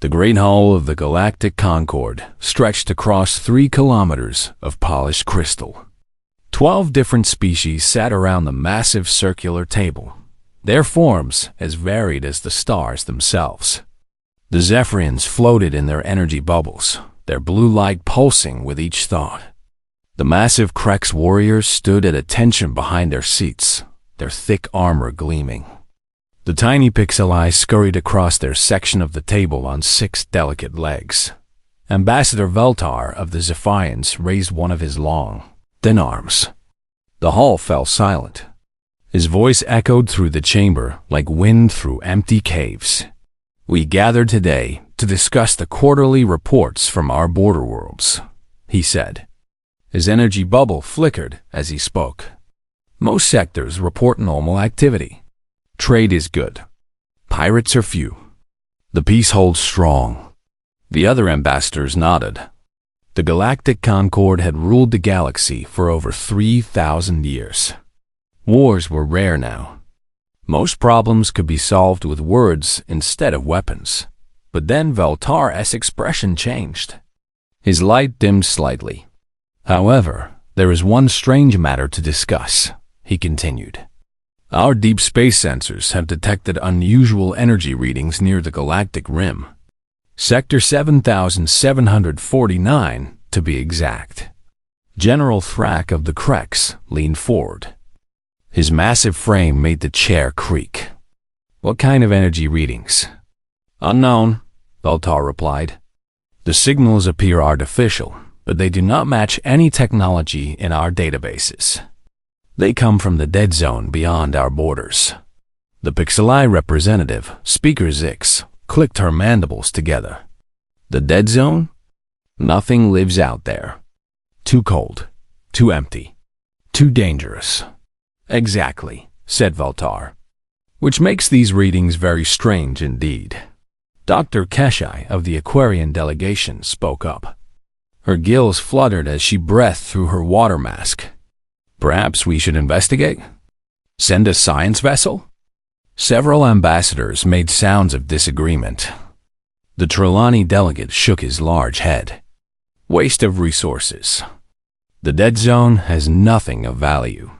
The great hull of the Galactic Concorde stretched across 3 kilometers of polished crystal. 12 different species sat around the massive circular table, their forms as varied as the stars themselves. The Zephyrians floated in their energy bubbles, their blue light pulsing with each thought. The massive Krex warriors stood at attention behind their seats, their thick armor gleaming. The tiny Pixeli scurried across their section of the table on 6 delicate legs. Ambassador Veltar of the Zephyrians raised one of his long, thin arms. The hall fell silent. His voice echoed through the chamber like wind through empty caves. "We gathered today to discuss the quarterly reports from our border worlds," he said. His energy bubble flickered as he spoke. "Most sectors report normal activity. Trade is good. Pirates are few. The peace holds strong." The other ambassadors nodded. The Galactic Concorde had ruled the galaxy for over 3,000 years. Wars were rare now. Most problems could be solved with words instead of weapons. But then Veltar's expression changed. His light dimmed slightly. "However, there is one strange matter to discuss," he continued. "Our deep space sensors have detected unusual energy readings near the galactic rim. Sector 7749, to be exact." General Thrak of the Krex leaned forward. His massive frame made the chair creak. "What kind of energy readings?" "Unknown," Veltar replied. "The signals appear artificial, but they do not match any technology in our databases. They come from the dead zone beyond our borders." The Pixeli representative, Speaker Zix, clicked her mandibles together. "The dead zone? Nothing lives out there. Too cold, too empty, too dangerous." "Exactly," said Veltar. "Which makes these readings very strange indeed." Dr. Keshai of the Aquarian delegation spoke up. Her gills fluttered as she breathed through her water mask. "Perhaps we should investigate? Send a science vessel?" Several ambassadors made sounds of disagreement. The Trelawney delegate shook his large head. "Waste of resources. The dead zone has nothing of value.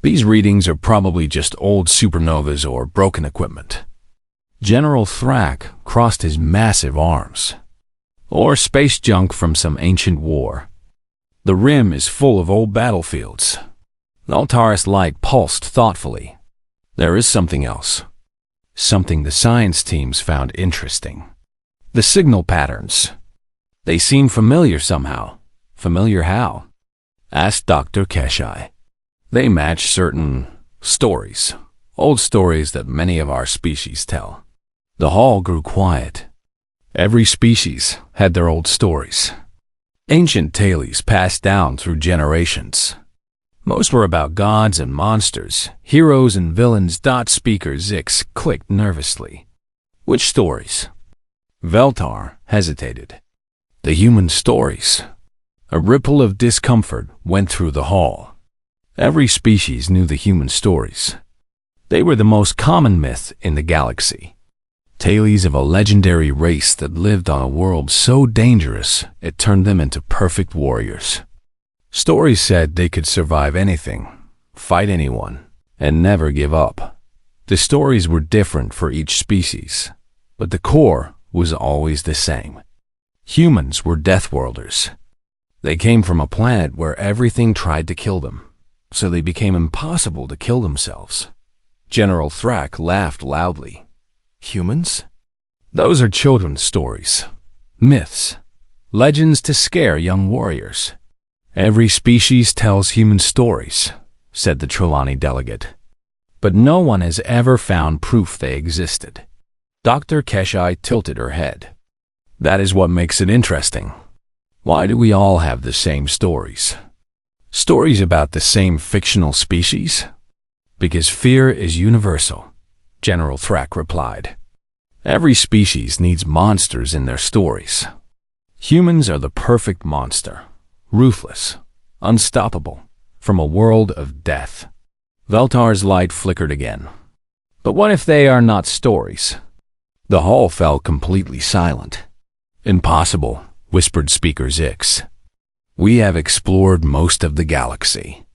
These readings are probably just old supernovas or broken equipment." General Thrak crossed his massive arms. "Or space junk from some ancient war. The rim is full of old battlefields." Veltar's light pulsed thoughtfully. "There is something else. Something the science teams found interesting. The signal patterns. They seem familiar somehow." "Familiar how?" asked Dr. Keshai. "They match certain stories. Old stories that many of our species tell." The hall grew quiet. Every species had their old stories. Ancient tales passed down through generations. Most were about gods and monsters, heroes and villains. Speaker Zix clicked nervously. "Which stories?" Veltar hesitated. "The human stories." A ripple of discomfort went through the hall. Every species knew the human stories. They were the most common myth in the galaxy. Tales of a legendary race that lived on a world so dangerous it turned them into perfect warriors. Stories said they could survive anything, fight anyone, and never give up. The stories were different for each species, but the core was always the same. Humans were Deathworlders. They came from a planet where everything tried to kill them, so they became impossible to kill themselves. General Thrak laughed loudly. "Humans? Those are children's stories, myths, legends to scare young warriors." "Every species tells human stories," said the Trelawney delegate. "But no one has ever found proof they existed." Dr. Keshai tilted her head. "That is what makes it interesting. Why do we all have the same stories? Stories about the same fictional species? Because fear is universal," General Thrak replied. "Every species needs monsters in their stories. Humans are the perfect monster, ruthless, unstoppable, from a world of death." Veltar's light flickered again. "But what if they are not stories? The hall fell completely silent. "Impossible," whispered Speaker Zix. "We have explored most of the galaxy."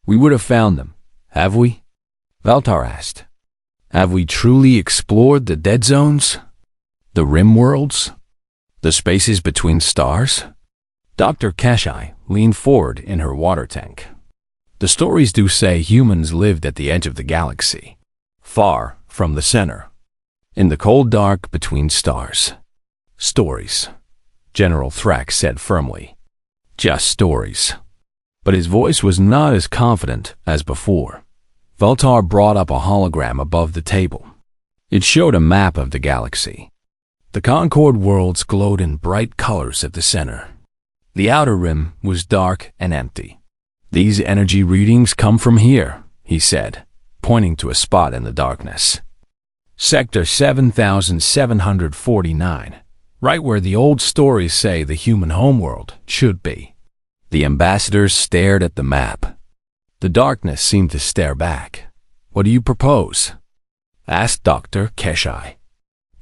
"We would have found them, have we?" Valtar asked. "Have we truly explored the dead zones? The rim worlds? The spaces between stars?" Dr. Keshai leaned forward in her water tank. "The stories do say humans lived at the edge of the galaxy, far from the center, in the cold dark between stars." "Stories," General Thrax said firmly. "Just stories." But his voice was not as confident as before. Valtar brought up a hologram above the table. It showed a map of the galaxy. The Concord worlds glowed in bright colors at the center. The outer rim was dark and empty. "These energy readings come from here," he said, pointing to a spot in the darkness. "Sector 7749, right where the old stories say the human homeworld should be." The ambassadors stared at the map. The darkness seemed to stare back. "What do you propose?" asked Dr. Keshai.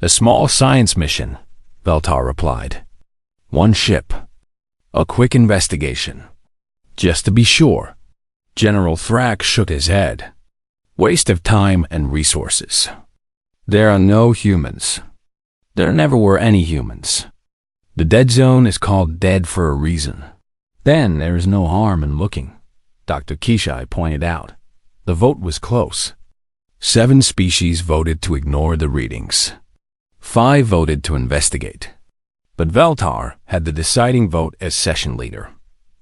"A small science mission," Valtar replied. "One ship. A quick investigation. Just to be sure." General Thrax shook his head. "Waste of time and resources. There are no humans. There never were any humans. The dead zone is called dead for a reason. Then there is no harm in looking," Dr. Keshai pointed out. The vote was close. 7 species voted to ignore the readings. 5 voted to investigate. But Valtar had the deciding vote as session leader.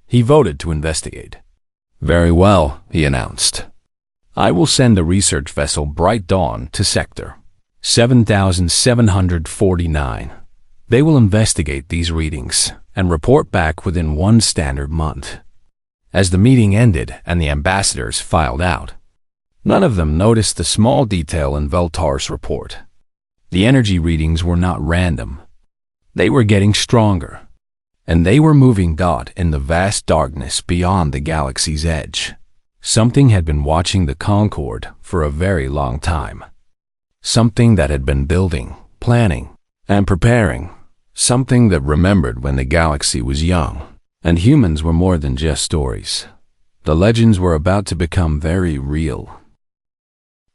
He voted to investigate. "Very well," he announced. "I will send the research vessel Bright Dawn to Sector 7749. They will investigate these readings and report back within 1 standard month." As the meeting ended and the ambassadors filed out, none of them noticed the small detail in Valtar's report. The energy readings were not random. They were getting stronger, and they were moving in the vast darkness beyond the galaxy's edge. Something had been watching the Concord for a very long time. Something that had been building, planning, and preparing. Something that remembered when the galaxy was young, and humans were more than just stories. The legends were about to become very real.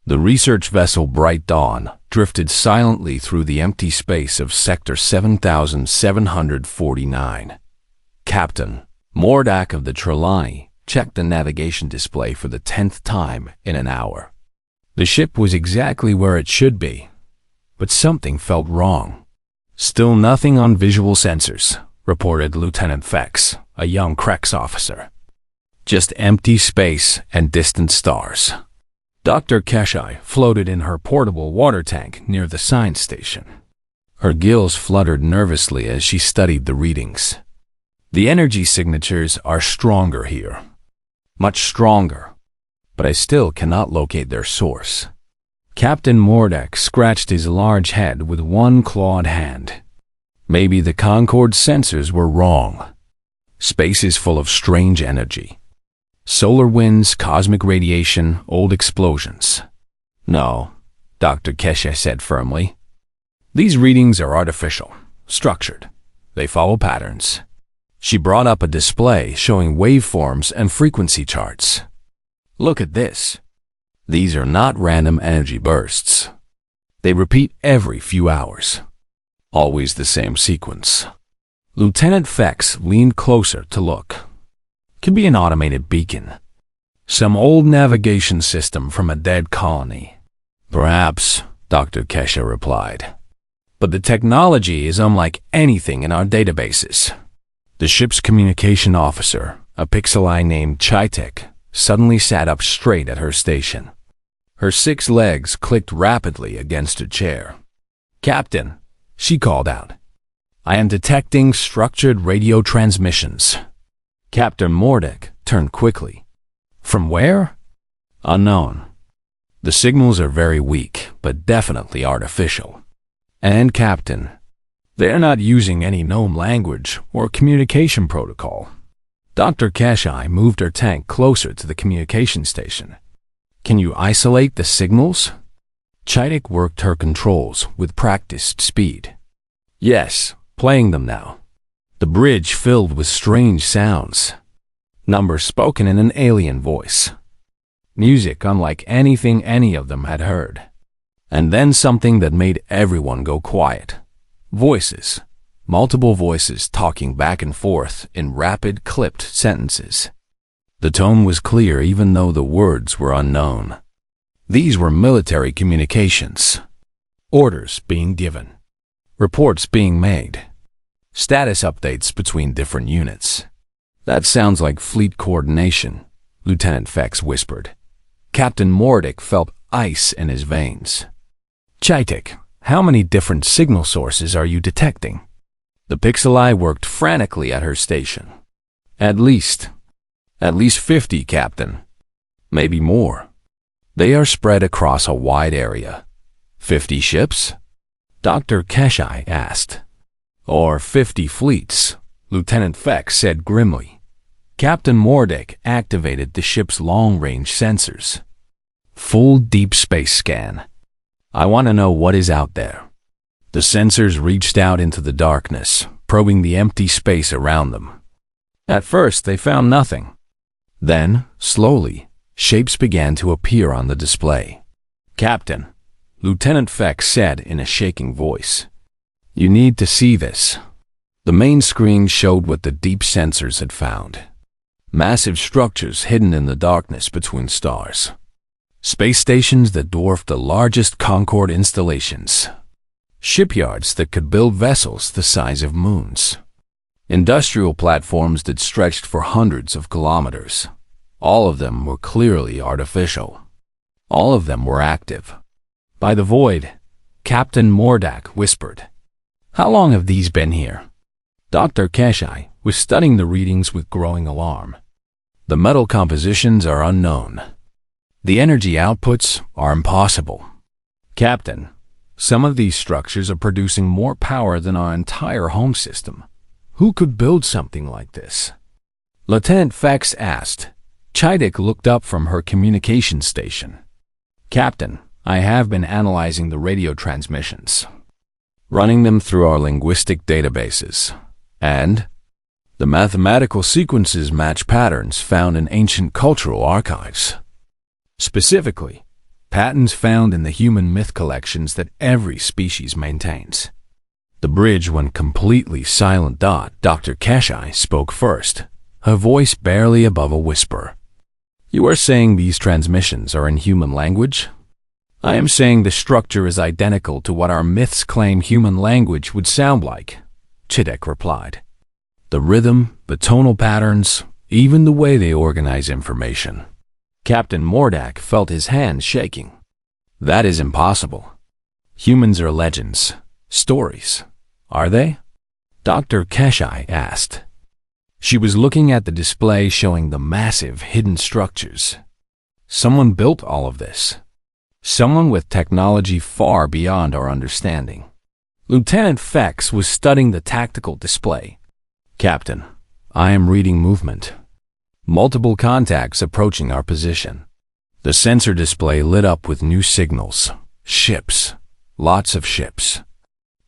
The research vessel Bright Dawn drifted silently through the empty space of Sector 7749. Captain Mordak of the Trelawney checked the navigation display for the 10th time in an hour. The ship was exactly where it should be, but something felt wrong. "Still nothing on visual sensors," reported Lieutenant Fex, a young Krex officer. "Just empty space and distant stars." Dr. Keshai floated in her portable water tank near the science station. Her gills fluttered nervously as she studied the readings. "The energy signatures are stronger here. Much stronger. But I still cannot locate their source." Captain Mordak scratched his large head with one clawed hand. Maybe the Concord sensors were wrong. Space is full of strange energy. Solar winds, cosmic radiation, old explosions. "No," Dr. Keshe said firmly. "These readings are artificial, structured. They follow patterns." She brought up a display showing waveforms and frequency charts. "Look at this. These are not random energy bursts. They repeat every few hours. Always the same sequence." Lieutenant Fex leaned closer to look. "Could be an automated beacon. Some old navigation system from a dead colony." "Perhaps," Dr. Keshe replied. "But the technology is unlike anything in our databases." The ship's communication officer, a pixeleye named Chaitek, suddenly sat up straight at her station. Her 6 legs clicked rapidly against her chair. "Captain," she called out, "I am detecting structured radio transmissions." Captain Mordak turned quickly. "From where?" "Unknown. The signals are very weak, but definitely artificial. And, Captain, they are not using any known language or communication protocol." Dr. Keshai moved her tank closer to the communication station. "Can you isolate the signals?" Chaitik worked her controls with practiced speed. Yes, playing them now. The bridge filled with strange sounds. Numbers spoken in an alien voice. Music unlike anything any of them had heard. And then something that made everyone go quiet. Voices. Multiple voices talking back and forth in rapid, clipped sentences. The tone was clear even though the words were unknown. These were military communications. Orders being given. Reports being made. Status updates between different units. That sounds like fleet coordination, Lieutenant Fex whispered. Captain Mordick felt ice in his veins. Chaitik, how many different signal sources are you detecting? The Pixel Eye worked frantically at her station. At least 50, Captain. Maybe more. They are spread across a wide area. 50 ships? Dr. Keshai asked. Or 50 fleets, Lieutenant Fex said grimly. Captain Mordick activated the ship's long-range sensors. Full deep space scan. I want to know what is out there. The sensors reached out into the darkness, probing the empty space around them. At first, they found nothing. Then, slowly, shapes began to appear on the display. Captain, Lieutenant Fex said in a shaking voice. You need to see this. The main screen showed what the deep sensors had found. Massive structures hidden in the darkness between stars. Space stations that dwarfed the largest Concorde installations. Shipyards that could build vessels the size of moons. Industrial platforms that stretched for hundreds of kilometers. All of them were clearly artificial. All of them were active. By the void, Captain Mordak whispered. How long have these been here? Dr. Keshai was studying the readings with growing alarm. The metal compositions are unknown. The energy outputs are impossible. Captain, some of these structures are producing more power than our entire home system. Who could build something like this? Lieutenant Fex asked. Chaitik looked up from her communication station. Captain, I have been analyzing the radio transmissions, running them through our linguistic databases, and the mathematical sequences match patterns found in ancient cultural archives. Specifically, patterns found in the human myth collections that every species maintains. The bridge went completely silent. Dr. Keshai spoke first, her voice barely above a whisper. You are saying these transmissions are in human language? I am saying the structure is identical to what our myths claim human language would sound like, Chaitik replied. The rhythm, the tonal patterns, even the way they organize information. Captain Mordak felt his hands shaking. That is impossible. Humans are legends, stories. Are they? Dr. Keshai asked. She was looking at the display showing the massive hidden structures. Someone built all of this. Someone with technology far beyond our understanding. Lieutenant Fex was studying the tactical display. Captain, I am reading movement. Multiple contacts approaching our position. The sensor display lit up with new signals. Ships. Lots of ships.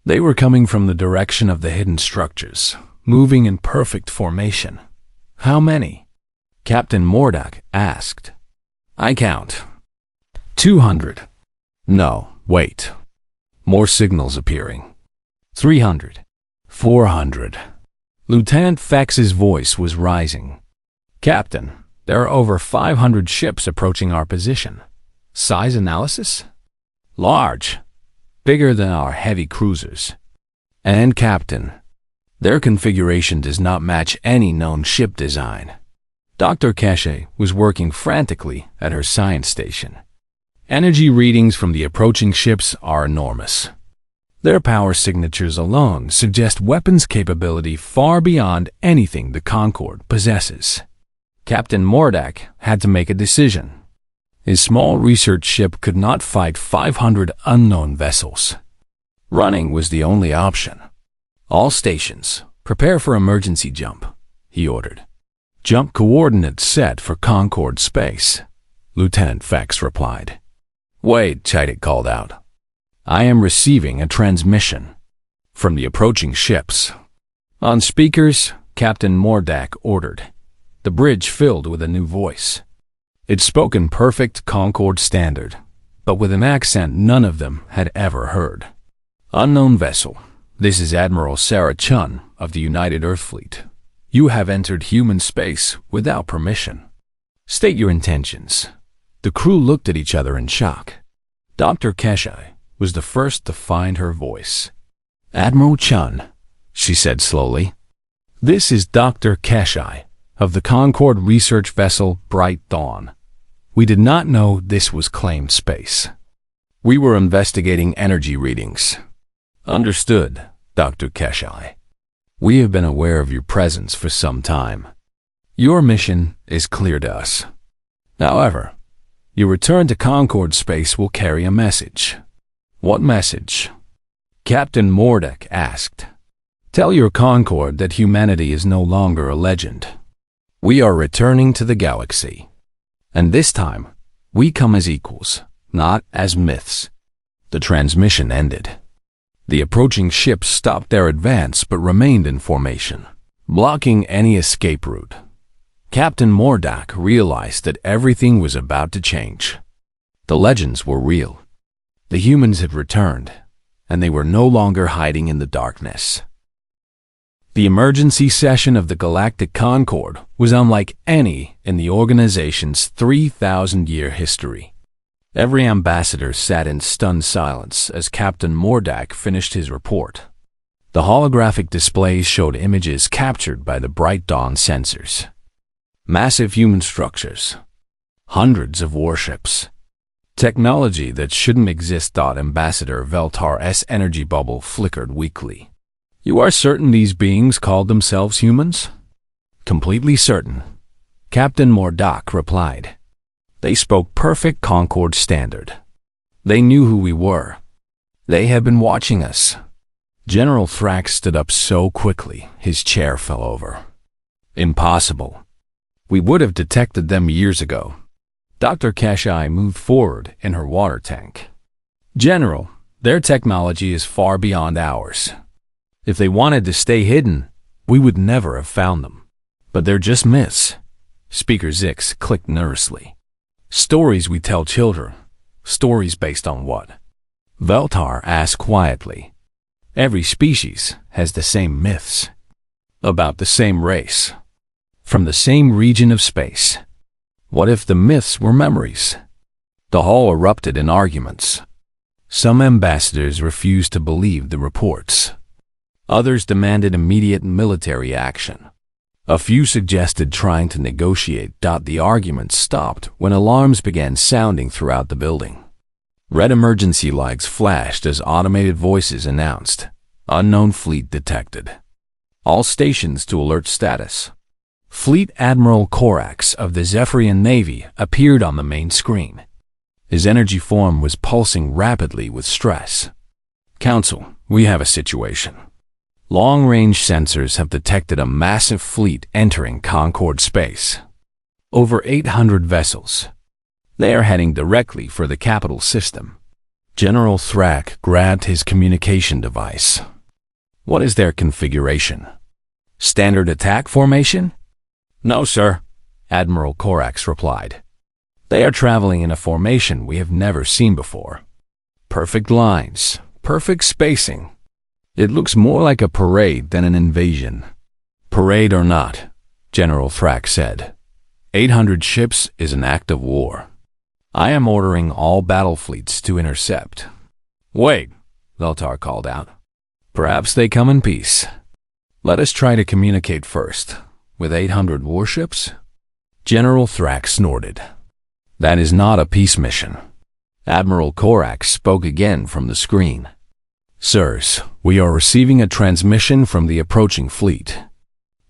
They were coming from the direction of the hidden structures, moving in perfect formation. How many? Captain Mordak asked. I count. 200. No, wait. More signals appearing. 300. 400. Lieutenant Fex's voice was rising. Captain, there are over 500 ships approaching our position. Size analysis? Large. Bigger than our heavy cruisers. And Captain, their configuration does not match any known ship design. Dr. Keshai was working frantically at her science station. Energy readings from the approaching ships are enormous. Their power signatures alone suggest weapons capability far beyond anything the Concorde possesses. Captain Mordak had to make a decision. His small research ship could not fight 500 unknown vessels. Running was the only option. All stations, prepare for emergency jump, he ordered. Jump coordinates set for Concorde space, Lieutenant Fex replied. Wait, Chaitik called out. I am receiving a transmission from the approaching ships. On speakers, Captain Mordak ordered. The bridge filled with a new voice. It spoke in perfect Concord standard, but with an accent none of them had ever heard. Unknown vessel. This is Admiral Sarah Chun of the United Earth Fleet. You have entered human space without permission. State your intentions. The crew looked at each other in shock. Dr. Keshai was the first to find her voice. Admiral Chun, she said slowly. This is Dr. Keshai of the Concord research vessel Bright Dawn. We did not know this was claimed space. We were investigating energy readings. Understood, Dr. Keshai. We have been aware of your presence for some time. Your mission is clear to us. However, your return to Concord space will carry a message. What message? Captain Mordak asked. Tell your Concord that humanity is no longer a legend. We are returning to the galaxy. And this time, we come as equals, not as myths. The transmission ended. The approaching ships stopped their advance but remained in formation, blocking any escape route. Captain Mordak realized that everything was about to change. The legends were real. The humans had returned, and they were no longer hiding in the darkness. The emergency session of the Galactic Concord was unlike any in the organization's 3,000-year history. Every ambassador sat in stunned silence as Captain Mordak finished his report. The holographic displays showed images captured by the Bright Dawn sensors. Massive human structures. Hundreds of warships. Technology that shouldn't exist. Ambassador Veltar's energy bubble flickered weakly. You are certain these beings called themselves humans? Completely certain, Captain Mordak replied. They spoke perfect Concord standard. They knew who we were. They had been watching us. General Thrax stood up so quickly, his chair fell over. Impossible. We would have detected them years ago. Dr. Keshai moved forward in her water tank. General, their technology is far beyond ours. If they wanted to stay hidden, we would never have found them. But they're just myths. Speaker Zix clicked nervously. Stories we tell children. Stories based on what? Veltar asked quietly. Every species has the same myths. About the same race. From the same region of space. What if the myths were memories? The hall erupted in arguments. Some ambassadors refused to believe the reports. Others demanded immediate military action. A few suggested trying to negotiate. The arguments stopped when alarms began sounding throughout the building. Red emergency lights flashed as automated voices announced, "Unknown fleet detected. All stations to alert status." Fleet Admiral Korax of the Zephyrian Navy appeared on the main screen. His energy form was pulsing rapidly with stress. Council, we have a situation. Long-range sensors have detected a massive fleet entering Concord space. Over 800 vessels. They are heading directly for the capital system. General Thrak grabbed his communication device. What is their configuration? Standard attack formation? No, sir, Admiral Korax replied. They are traveling in a formation we have never seen before. Perfect lines, perfect spacing. It looks more like a parade than an invasion. Parade or not, General Thrak said. 800 ships is an act of war. I am ordering all battle fleets to intercept. Wait, Veltar called out. Perhaps they come in peace. Let us try to communicate first. With 800 warships? General Thrak snorted. That is not a peace mission. Admiral Korax spoke again from the screen. Sirs, we are receiving a transmission from the approaching fleet.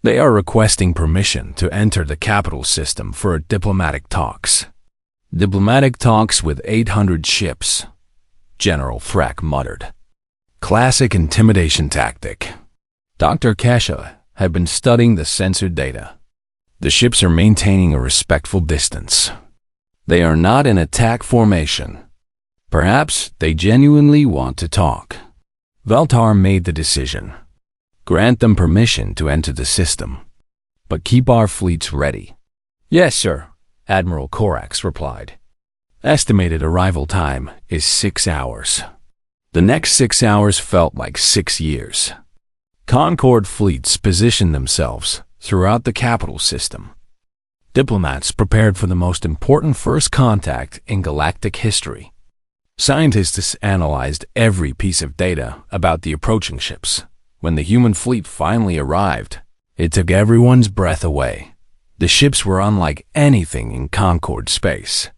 They are requesting permission to enter the capital system for diplomatic talks. Diplomatic talks with 800 ships, General Thrak muttered. Classic intimidation tactic. Dr. Kesha had been studying the censored data. The ships are maintaining a respectful distance. They are not in attack formation. Perhaps they genuinely want to talk. Veltar made the decision. Grant them permission to enter the system, but keep our fleets ready. Yes, sir, Admiral Corax replied. Estimated arrival time is 6 hours. The next 6 hours felt like 6 years. Concord fleets positioned themselves throughout the capital system. Diplomats prepared for the most important first contact in galactic history. Scientists analyzed every piece of data about the approaching ships. When the human fleet finally arrived, it took everyone's breath away. The ships were unlike anything in Concord space.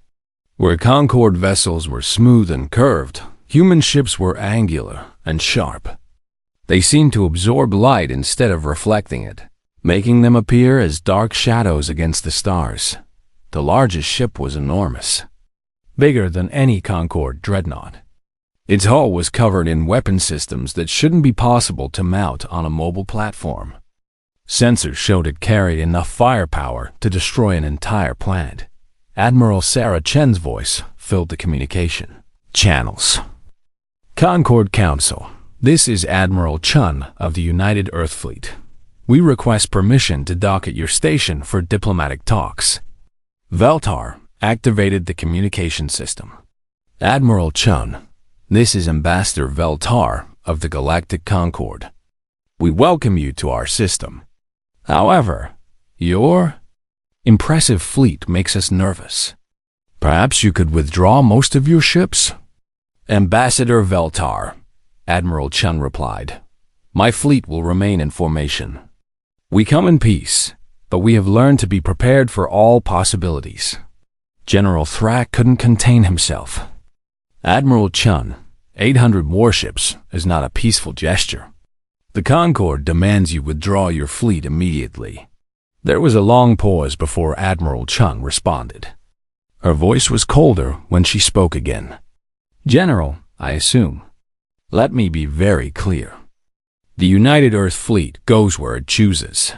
Where Concord vessels were smooth and curved, human ships were angular and sharp. They seemed to absorb light instead of reflecting it, making them appear as dark shadows against the stars. The largest ship was enormous, bigger than any Concord dreadnought. Its hull was covered in weapon systems that shouldn't be possible to mount on a mobile platform. Sensors showed it carried enough firepower to destroy an entire planet. Admiral Sarah Chen's voice filled the communication channels. Concord Council. This is Admiral Chun of the United Earth Fleet. We request permission to dock at your station for diplomatic talks. Veltar activated the communication system. Admiral Chun, this is Ambassador Veltar of the Galactic Concord. We welcome you to our system. However, your impressive fleet makes us nervous. Perhaps you could withdraw most of your ships? Ambassador Veltar, Admiral Chun replied. My fleet will remain in formation. We come in peace, but we have learned to be prepared for all possibilities. General Thrak couldn't contain himself. Admiral Chun, 800 warships is not a peaceful gesture. The Concord demands you withdraw your fleet immediately. There was a long pause before Admiral Chun responded. Her voice was colder when she spoke again. General, I assume. Let me be very clear. The United Earth Fleet goes where it chooses.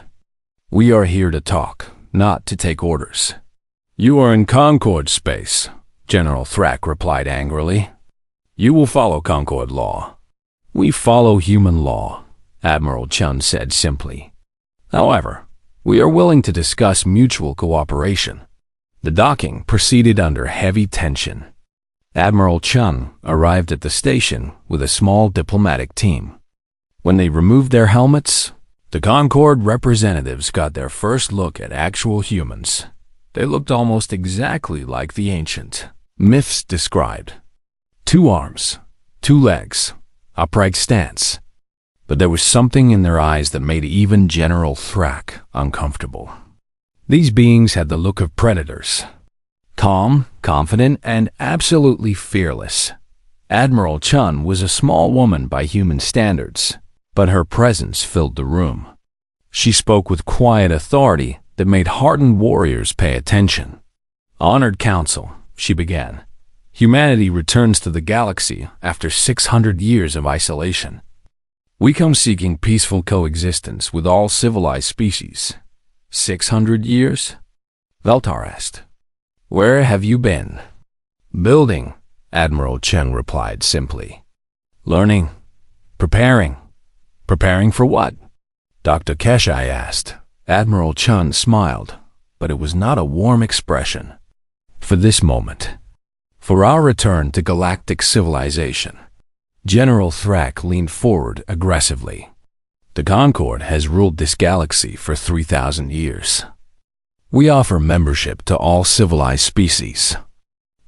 We are here to talk, not to take orders. You are in Concord space, General Thrak replied angrily. You will follow Concord law. We follow human law, Admiral Chun said simply. However, we are willing to discuss mutual cooperation. The docking proceeded under heavy tension. Admiral Chun arrived at the station with a small diplomatic team. When they removed their helmets, the Concord representatives got their first look at actual humans. They looked almost exactly like the ancient myths described. 2 arms, 2 legs, upright stance. But there was something in their eyes that made even General Thrak uncomfortable. These beings had the look of predators. Calm, confident, and absolutely fearless. Admiral Chun was a small woman by human standards, but her presence filled the room. She spoke with quiet authority that made hardened warriors pay attention. Honored Council, she began. Humanity returns to the galaxy after 600 years of isolation. We come seeking peaceful coexistence with all civilized species. 600 years? Veltar asked. Where have you been? Building, Admiral Chun replied simply. Learning. Preparing. Preparing for what? Dr. Keshai asked. Admiral Chun smiled, but it was not a warm expression. For this moment. For our return to galactic civilization. General Thrak leaned forward aggressively. The Concord has ruled this galaxy for 3,000 years. We offer membership to all civilized species.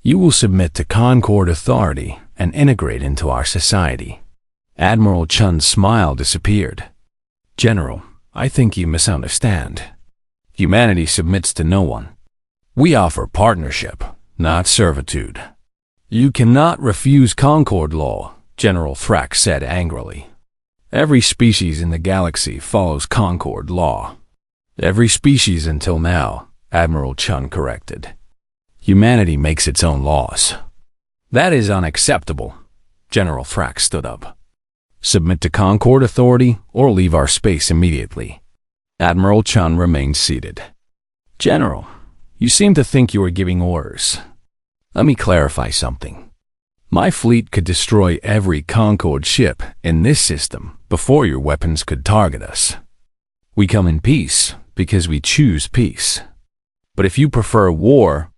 You will submit to Concord authority and integrate into our society. Admiral Chun's smile disappeared. General, I think you misunderstand. Humanity submits to no one. We offer partnership, not servitude. You cannot refuse Concord law, General Thrak said angrily. Every species in the galaxy follows Concord law. Every species until now, Admiral Chun corrected. Humanity makes its own laws. That is unacceptable. General Thrak stood up. Submit to Concord authority or leave our space immediately. Admiral Chun remained seated. General, you seem to think you are giving orders. Let me clarify something. My fleet could destroy every Concorde ship in this system before your weapons could target us. We come in peace because we choose peace. But if you prefer war,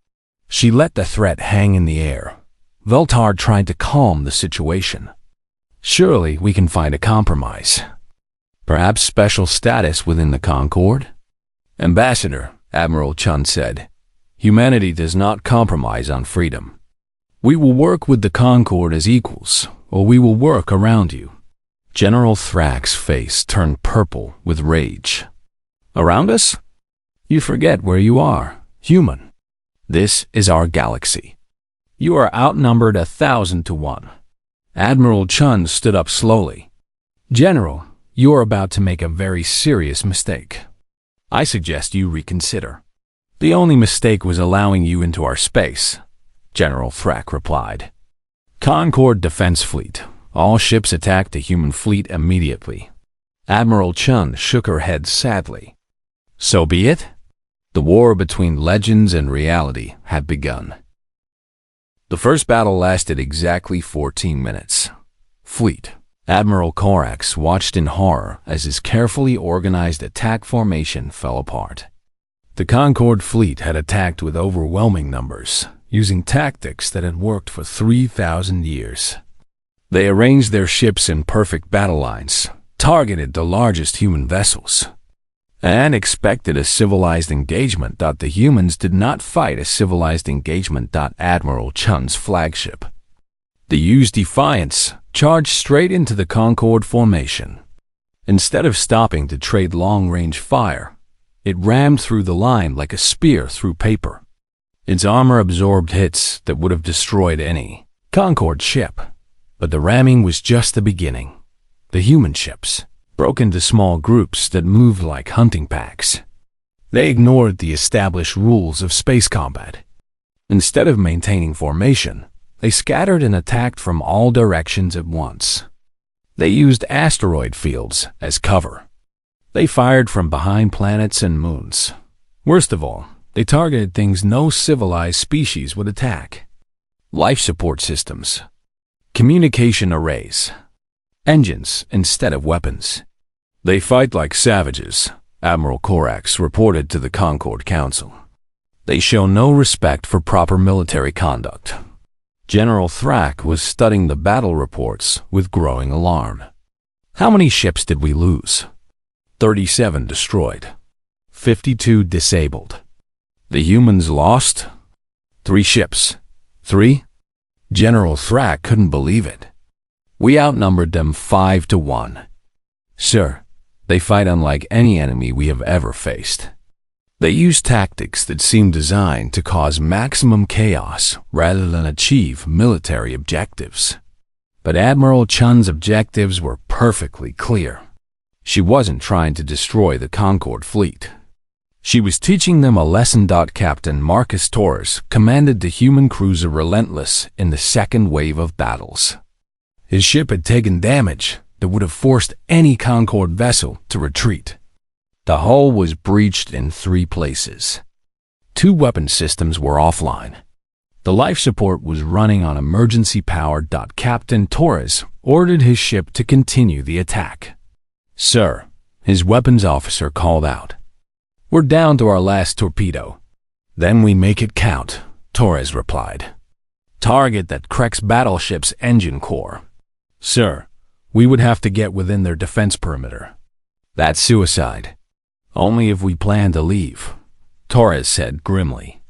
she let the threat hang in the air. Veltar tried to calm the situation. Surely we can find a compromise. Perhaps special status within the Concorde? Ambassador, Admiral Chun said, humanity does not compromise on freedom. We will work with the Concorde as equals, or we will work around you. General Thrax's face turned purple with rage. Around us? You forget where you are, human. This is our galaxy. You are outnumbered 1,000 to 1. Admiral Chun stood up slowly. General, you are about to make a very serious mistake. I suggest you reconsider. The only mistake was allowing you into our space, General Thrax replied. Concorde Defense Fleet. All ships attacked the human fleet immediately. Admiral Chun shook her head sadly. So be it. The war between legends and reality had begun. The first battle lasted exactly 14 minutes. Fleet. Admiral Corax watched in horror as his carefully organized attack formation fell apart. The Concorde fleet had attacked with overwhelming numbers, using tactics that had worked for 3,000 years. They arranged their ships in perfect battle lines, targeted the largest human vessels, and expected a civilized engagement. The humans did not fight a civilized engagement. Admiral Chun's flagship. The used Defiance charged straight into the Concorde formation. Instead of stopping to trade long-range fire, it rammed through the line like a spear through paper. Its armor absorbed hits that would have destroyed any Concorde ship. But the ramming was just the beginning. The human ships broke into small groups that moved like hunting packs. They ignored the established rules of space combat. Instead of maintaining formation, they scattered and attacked from all directions at once. They used asteroid fields as cover. They fired from behind planets and moons. Worst of all, they targeted things no civilized species would attack. Life support systems, communication arrays, engines instead of weapons. They fight like savages, Admiral Corax reported to the Concorde Council. They show no respect for proper military conduct. General Thrax was studying the battle reports with growing alarm. How many ships did we lose? 37 destroyed. 52 disabled. The humans lost? 3 ships. 3? General Thrax couldn't believe it. We outnumbered them 5 to 1. Sir, they fight unlike any enemy we have ever faced. They use tactics that seem designed to cause maximum chaos rather than achieve military objectives. But Admiral Chun's objectives were perfectly clear. She wasn't trying to destroy the Concorde fleet. She was teaching them a lesson. Captain Marcus Torres commanded the human cruiser Relentless in the second wave of battles. His ship had taken damage that would have forced any Concorde vessel to retreat. The hull was breached in 3 places. 2 weapon systems were offline. The life support was running on emergency power. Captain Torres ordered his ship to continue the attack. Sir, his weapons officer called out. We're down to our last torpedo. Then we make it count, Torres replied. Target that Krex battleship's engine core. Sir, we would have to get within their defense perimeter. That's suicide. Only if we plan to leave, Torres said grimly.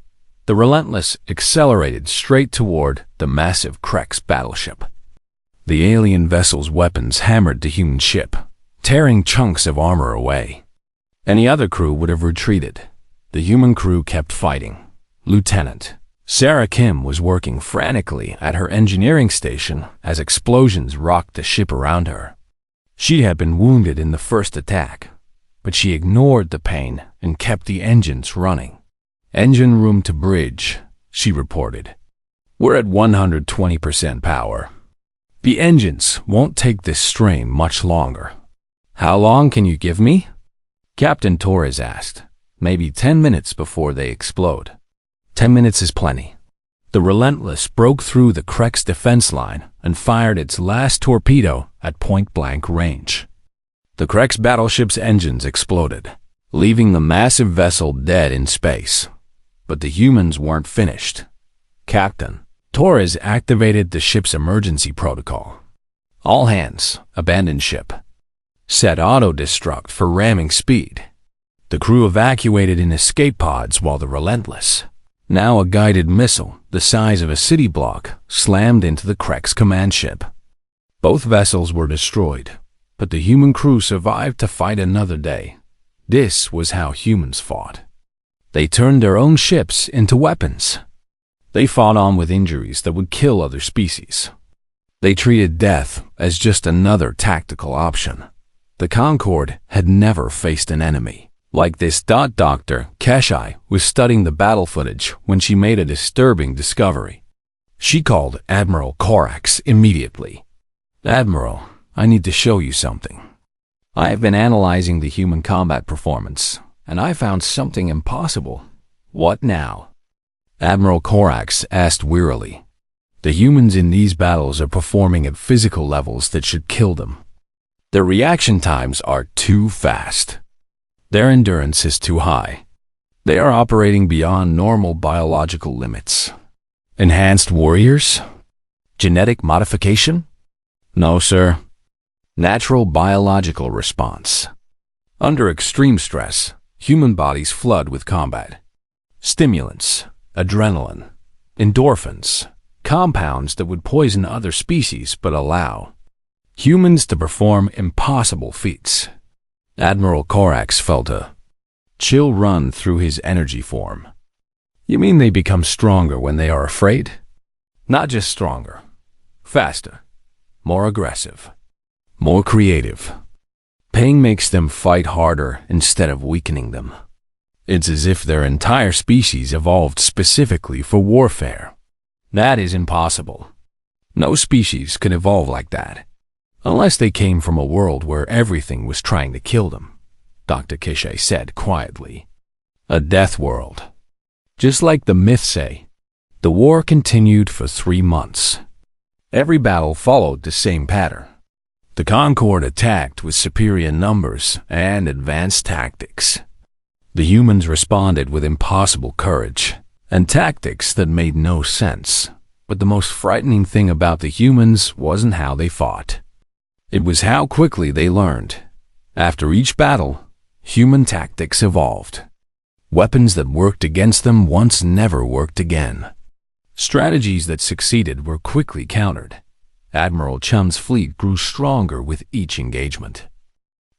The Relentless accelerated straight toward the massive Krex battleship. The alien vessel's weapons hammered the human ship, tearing chunks of armor away. Any other crew would have retreated. The human crew kept fighting. Lieutenant Sarah Kim was working frantically at her engineering station as explosions rocked the ship around her. She had been wounded in the first attack, but she ignored the pain and kept the engines running. Engine room to bridge, she reported. We're at 120% power. The engines won't take this strain much longer. How long can you give me? Captain Torres asked. Maybe 10 minutes before they explode. 10 minutes is plenty. The Relentless broke through the Krek's defense line and fired its last torpedo at point-blank range. The Krek's battleship's engines exploded, leaving the massive vessel dead in space. But the humans weren't finished. Captain Torres activated the ship's emergency protocol. All hands, abandon ship. Set auto-destruct for ramming speed. The crew evacuated in escape pods while the Relentless, now a guided missile the size of a city block, slammed into the Krek's command ship. Both vessels were destroyed, but the human crew survived to fight another day. This was how humans fought. They turned their own ships into weapons. They fought on with injuries that would kill other species. They treated death as just another tactical option. The Concorde had never faced an enemy like this. Dr. Keshai was studying the battle footage when she made a disturbing discovery. She called Admiral Corax immediately. "Admiral, I need to show you something. I have been analyzing the human combat performance, and I found something impossible." "What now?" Admiral Corax asked wearily. "The humans in these battles are performing at physical levels that should kill them. Their reaction times are too fast. Their endurance is too high. They are operating beyond normal biological limits." "Enhanced warriors? Genetic modification?" "No, sir. Natural biological response. Under extreme stress, human bodies flood with combat. Stimulants, adrenaline, endorphins, compounds that would poison other species but allow humans to perform impossible feats." Admiral Corax felt a chill run through his energy form. "You mean they become stronger when they are afraid?" "Not just stronger. Faster. More aggressive. More creative. Pain makes them fight harder instead of weakening them. It's as if their entire species evolved specifically for warfare." "That is impossible. No species can evolve like that. Unless they came from a world where everything was trying to kill them," Dr. Kishay said quietly. "A death world. Just like the myths say." The war continued for 3 months. Every battle followed the same pattern. The Concorde attacked with superior numbers and advanced tactics. The humans responded with impossible courage and tactics that made no sense. But the most frightening thing about the humans wasn't how they fought. It was how quickly they learned. After each battle, human tactics evolved. Weapons that worked against them once never worked again. Strategies that succeeded were quickly countered. Admiral Chum's fleet grew stronger with each engagement.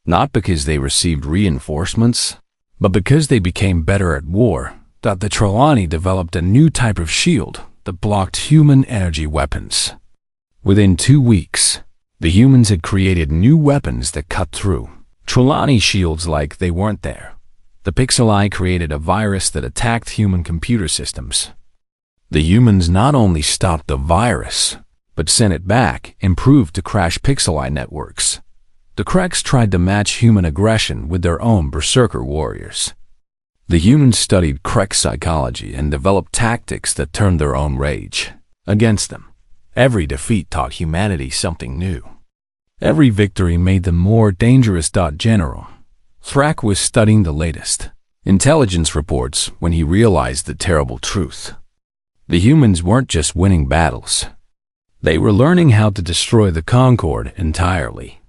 Not because they received reinforcements, but because they became better at war. The Trelawney developed a new type of shield that blocked human energy weapons. Within 2 weeks, the humans had created new weapons that cut through Trelawney shields like they weren't there. The Pixeli created a virus that attacked human computer systems. The humans not only stopped the virus, but sent it back, improved to crash Pixeli networks. The Kreks tried to match human aggression with their own berserker warriors. The humans studied Krek psychology and developed tactics that turned their own rage against them. Every defeat taught humanity something new. Every victory made them more dangerous. General Thrak was studying the latest intelligence reports when he realized the terrible truth. The humans weren't just winning battles. They were learning how to destroy the Concorde entirely.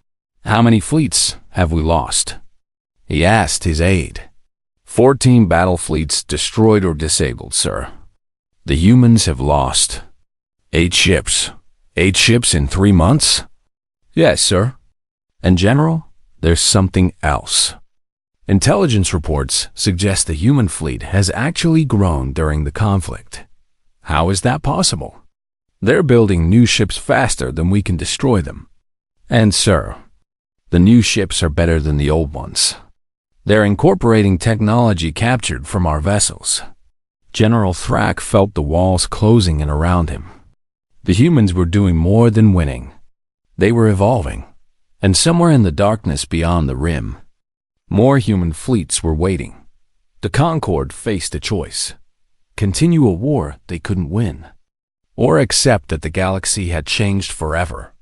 "How many fleets have we lost?" he asked his aide. 14 battle fleets destroyed or disabled, sir. The humans have lost 8 ships. 8 ships in 3 months? Yes, sir. And General, there's something else. Intelligence reports suggest the human fleet has actually grown during the conflict. How is that possible? They're building new ships faster than we can destroy them. And, sir, the new ships are better than the old ones. They're incorporating technology captured from our vessels. General Thrak felt the walls closing in around him. The humans were doing more than winning. They were evolving. And somewhere in the darkness beyond the rim, more human fleets were waiting. The Concorde faced a choice. continue a war they couldn't win, or accept that the galaxy had changed forever.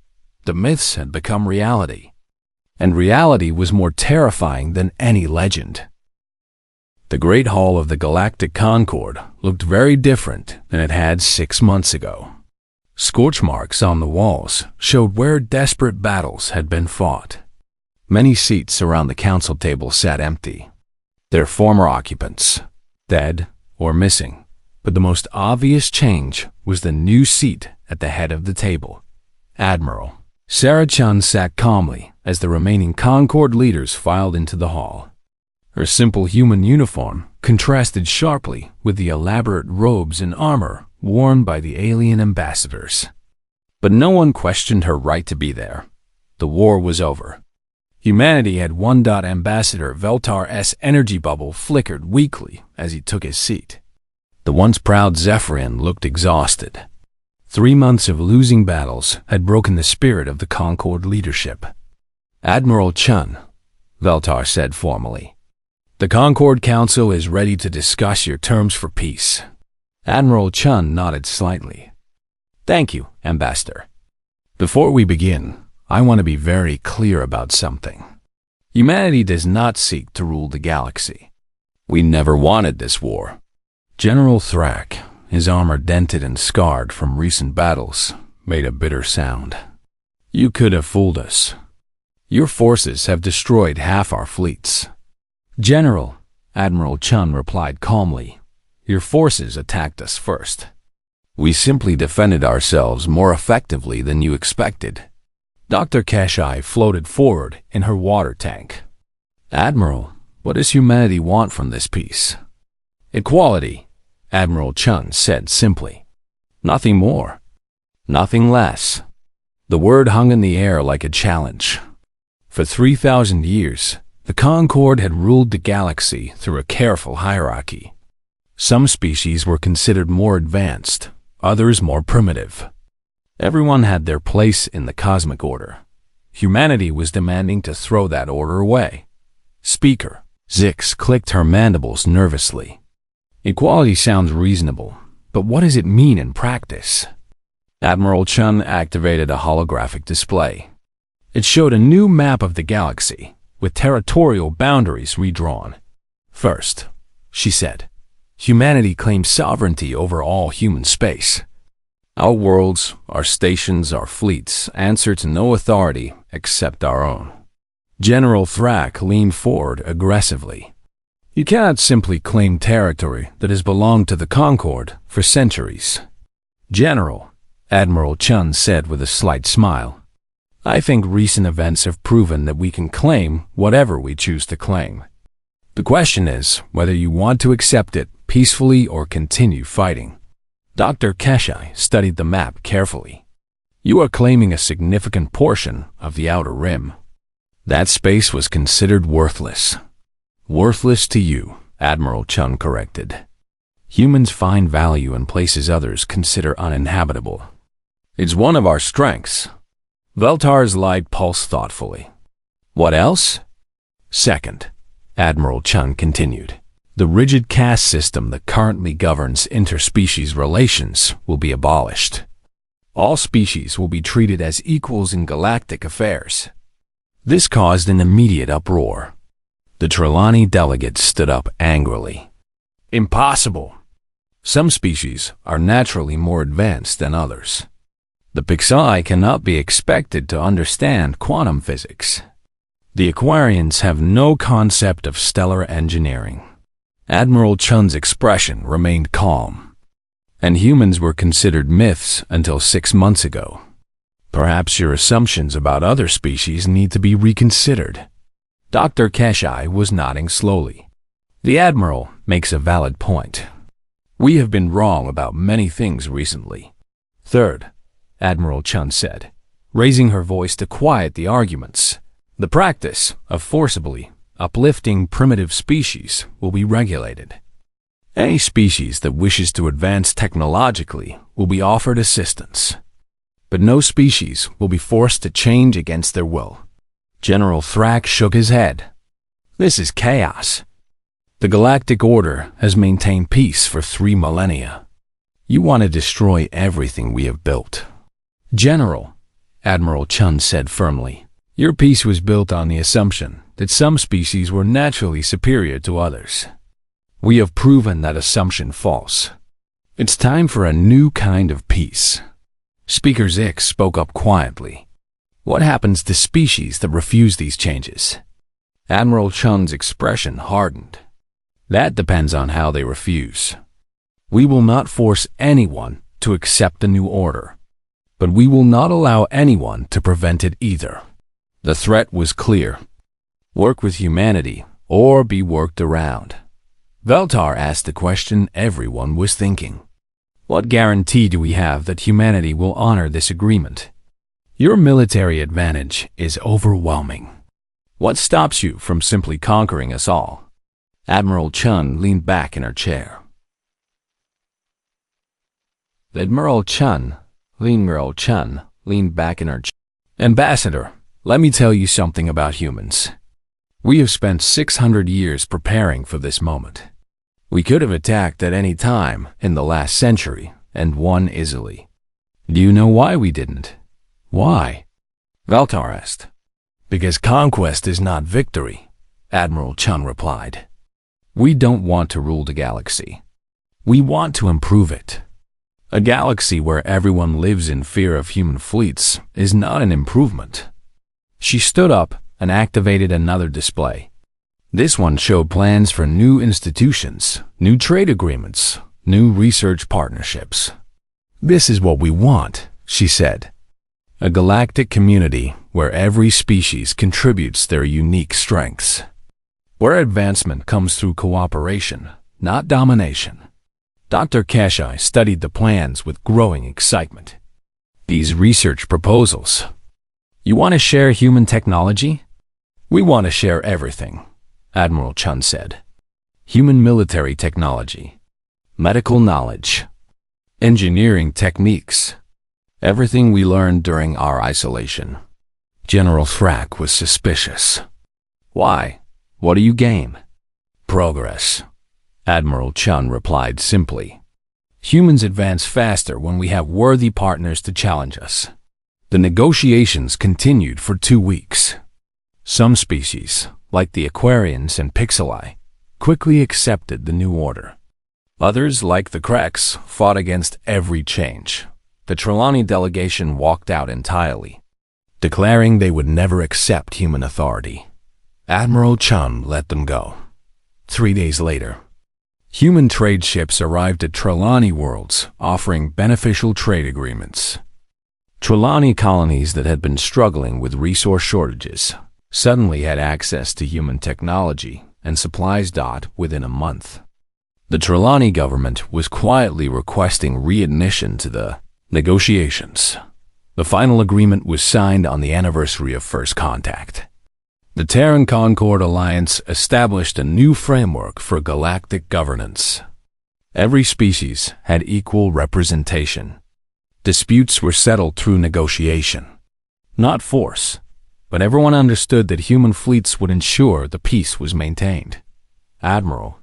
The myths had become reality, and reality was more terrifying than any legend. The Great Hall of the Galactic Concord looked very different than it had 6 months ago. Scorch marks on the walls showed where desperate battles had been fought. Many seats around the council table sat empty, their former occupants dead or missing. But the most obvious change was the new seat at the head of the table. Admiral Sarah Chun sat calmly as the remaining Concord leaders filed into the hall. Her simple human uniform contrasted sharply with the elaborate robes and armor worn by the alien ambassadors. But no one questioned her right to be there. The war was over. Humanity had won. Ambassador Veltar's energy bubble flickered weakly as he took his seat. The once proud Zephyrian looked exhausted. 3 months of losing battles had broken the spirit of the Concord leadership. Admiral Chun, Veltar said formally, the Concord Council is ready to discuss your terms for peace. Admiral Chun nodded slightly. Thank you, Ambassador. Before we begin, I want to be very clear about something. Humanity does not seek to rule the galaxy. We never wanted this war. General Thrak, his armor dented and scarred from recent battles, made a bitter sound. You could have fooled us. Your forces have destroyed half our fleets. General, Admiral Chun replied calmly, your forces attacked us first. We simply defended ourselves more effectively than you expected. Dr. Keshai floated forward in her water tank. Admiral, what does humanity want from this peace? Equality, Admiral Chun said simply. Nothing more. Nothing less. The word hung in the air like a challenge. For 3,000 years, the Concord had ruled the galaxy through a careful hierarchy. Some species were considered more advanced, others more primitive. Everyone had their place in the cosmic order. Humanity was demanding to throw that order away. Speaker, Zix clicked her mandibles nervously. Equality sounds reasonable, but what does it mean in practice? Admiral Chun activated a holographic display. It showed a new map of the galaxy, with territorial boundaries redrawn. First, she said, humanity claims sovereignty over all human space. Our worlds, our stations, our fleets answer to no authority except our own. General Thrak leaned forward aggressively. You cannot simply claim territory that has belonged to the Concord for centuries. General, Admiral Chun said with a slight smile, I think recent events have proven that we can claim whatever we choose to claim. The question is whether you want to accept it peacefully or continue fighting. Dr. Keshai studied the map carefully. You are claiming a significant portion of the outer rim. That space was considered worthless. Worthless to you, Admiral Chun corrected. Humans find value in places others consider uninhabitable. It's one of our strengths. Veltar's light pulsed thoughtfully. What else? Second, Admiral Chun continued. The rigid caste system that currently governs interspecies relations will be abolished. All species will be treated as equals in galactic affairs. This caused an immediate uproar. The Trelawney delegates stood up angrily. Impossible! Some species are naturally more advanced than others. The Pixai cannot be expected to understand quantum physics. The Aquarians have no concept of stellar engineering. Admiral Chun's expression remained calm. And humans were considered myths until 6 months ago. Perhaps your assumptions about other species need to be reconsidered. Dr. Keshai was nodding slowly. The Admiral makes a valid point. We have been wrong about many things recently. Third, Admiral Chun said, raising her voice to quiet the arguments. The practice of forcibly uplifting primitive species will be regulated. Any species that wishes to advance technologically will be offered assistance. But no species will be forced to change against their will. General Thrak shook his head. This is chaos. The Galactic Order has maintained peace for 3 millennia. You want to destroy everything we have built. General, Admiral Chun said firmly, your peace was built on the assumption that some species were naturally superior to others. We have proven that assumption false. It's time for a new kind of peace. Speaker Zix spoke up quietly. What happens to species that refuse these changes? Admiral Chun's expression hardened. That depends on how they refuse. We will not force anyone to accept the new order, but we will not allow anyone to prevent it either. The threat was clear. Work with humanity or be worked around. Veltar asked the question everyone was thinking. What guarantee do we have that humanity will honor this agreement? Your military advantage is overwhelming. What stops you from simply conquering us all? Admiral Chun leaned back in her chair. Admiral Chun leaned back in her chair. Ambassador, let me tell you something about humans. We have spent 600 years preparing for this moment. We could have attacked at any time in the last century and won easily. Do you know why we didn't? Why? Veltar asked. Because conquest is not victory, Admiral Chun replied. We don't want to rule the galaxy. We want to improve it. A galaxy where everyone lives in fear of human fleets is not an improvement. She stood up and activated another display. This one showed plans for new institutions, new trade agreements, new research partnerships. This is what we want, she said. A galactic community where every species contributes their unique strengths. Where advancement comes through cooperation, not domination. Dr. Kashai studied the plans with growing excitement. These research proposals. You want to share human technology? We want to share everything, Admiral Chun said. Human military technology, medical knowledge, engineering techniques, everything we learned during our isolation. General Thrak was suspicious. Why? What do you gain? Progress. Admiral Chun replied simply. Humans advance faster when we have worthy partners to challenge us. The negotiations continued for 2 weeks. Some species, like the Aquarians and Pixeli, quickly accepted the new order. Others, like the Kreks, fought against every change. The Trelawney delegation walked out entirely, declaring they would never accept human authority. Admiral Chun let them go. 3 days later, human trade ships arrived at Trelawney worlds, offering beneficial trade agreements. Trelawney colonies that had been struggling with resource shortages suddenly had access to human technology and supplies within a month. The Trelawney government was quietly requesting readmission to the negotiations. The final agreement was signed on the anniversary of first contact. The Terran Concord Alliance established a new framework for galactic governance. Every species had equal representation. Disputes were settled through negotiation, not force, but everyone understood that human fleets would ensure the peace was maintained. Admiral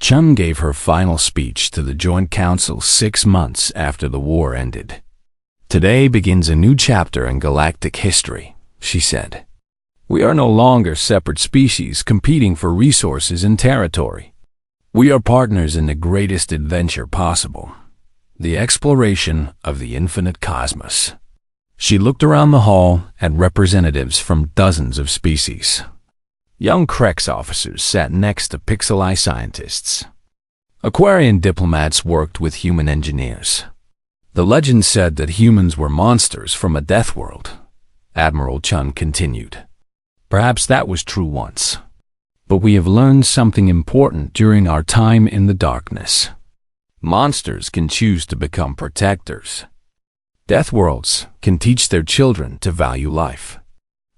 Chun gave her final speech to the Joint Council 6 months after the war ended. Today begins a new chapter in galactic history, she said. We are no longer separate species competing for resources and territory. We are partners in the greatest adventure possible, the exploration of the infinite cosmos. She looked around the hall at representatives from dozens of species. Young Krex officers sat next to Pixeli scientists. Aquarian diplomats worked with human engineers. The legend said that humans were monsters from a death world. Admiral Chun continued. Perhaps that was true once. But we have learned something important during our time in the darkness. Monsters can choose to become protectors. Death worlds can teach their children to value life.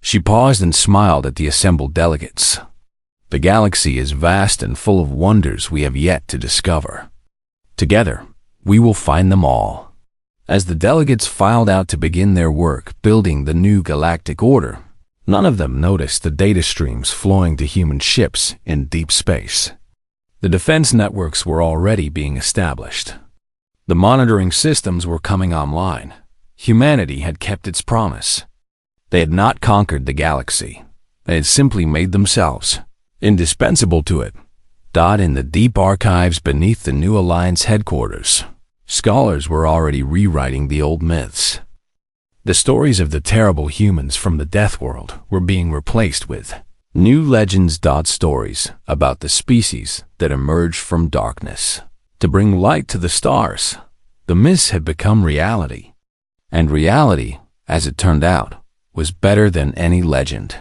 She paused and smiled at the assembled delegates. The galaxy is vast and full of wonders we have yet to discover. Together, we will find them all. As the delegates filed out to begin their work building the new galactic order, none of them noticed the data streams flowing to human ships in deep space. The defense networks were already being established. The monitoring systems were coming online. Humanity had kept its promise. They had not conquered the galaxy. They had simply made themselves indispensable to it. In the deep archives beneath the New Alliance headquarters, scholars were already rewriting the old myths. The stories of the terrible humans from the Death World were being replaced with new legends. Stories about the species that emerged from darkness to bring light to the stars. The myths had become reality. And reality, as it turned out, was better than any legend.